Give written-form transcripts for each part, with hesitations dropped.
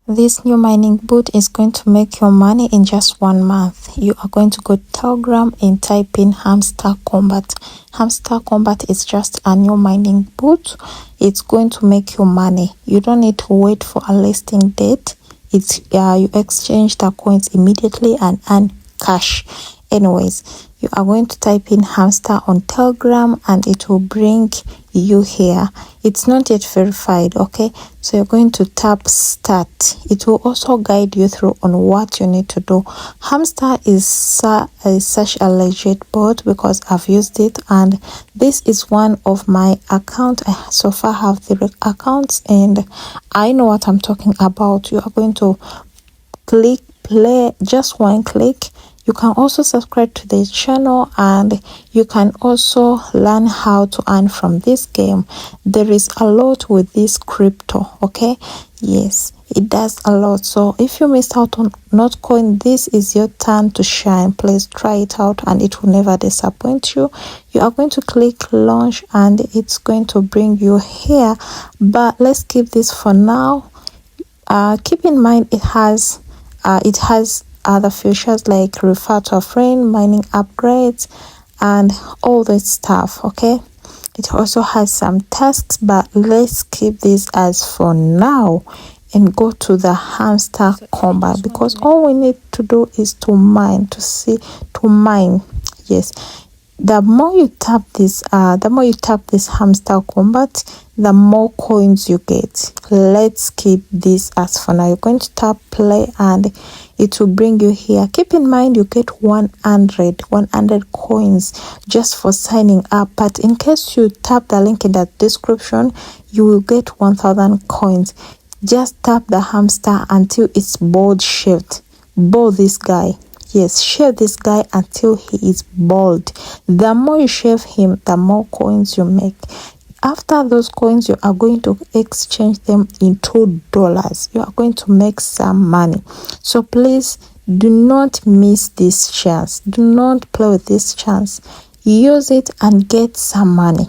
This new mining boot is going to make your money in just 1 month. You are going to go to Telegram and type in Hamster Combat. Hamster Combat is just a new mining boot. It's going to make you money. You don't need to wait for a listing date. It's you exchange the coins immediately and earn cash. Anyways, you are going to type in Hamster on Telegram and it will bring you here. It's not yet verified, okay? So you're going to tap start. It will also guide you through on what you need to do. Hamster is such a legit bot because I've used it, and this is one of my accounts. I so far have 3 accounts and I know what I'm talking about. You are going to click play, just one click. You can also subscribe to the channel and you can also learn how to earn from this game. There is a lot with this crypto, okay? Yes, it does a lot. So if you missed out on Notcoin, this is your turn to shine. Please try it out and it will never disappoint you. You are going to click launch and it's going to bring you here. But let's keep this for now. Keep in mind it has other features like refer to a friend, mining upgrades, and all that stuff, okay? It also has some tasks, but let's keep this as for now and go to the Hamster Combat, because all we need to do is to mine, yes. The more you tap this Hamster Combat, the more coins you get. Let's keep this as for now. You're going to tap play and it will bring you here. Keep in mind you get 100 coins just for signing up, but in case you tap the link in the description, you will get 1000 coins. Just tap the hamster until it's bald shaved. Bald this guy. Yes, shave this guy until he is bald. The more you shave him, the more coins you make. After those coins, you are going to exchange them into dollars. You are going to make some money. So please do not miss this chance. Do not play with this chance. Use it and get some money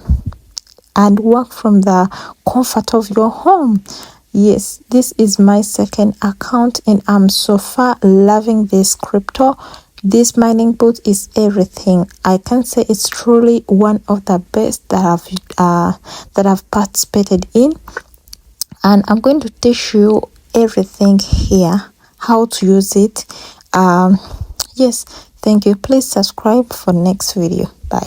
and work from the comfort of your home. Yes, this is my second account and I'm so far loving this crypto. This mining boot is everything. I can say it's truly one of the best that I've participated in, and I'm going to teach you everything here, how to use it. Yes, thank you. Please subscribe for next video. Bye.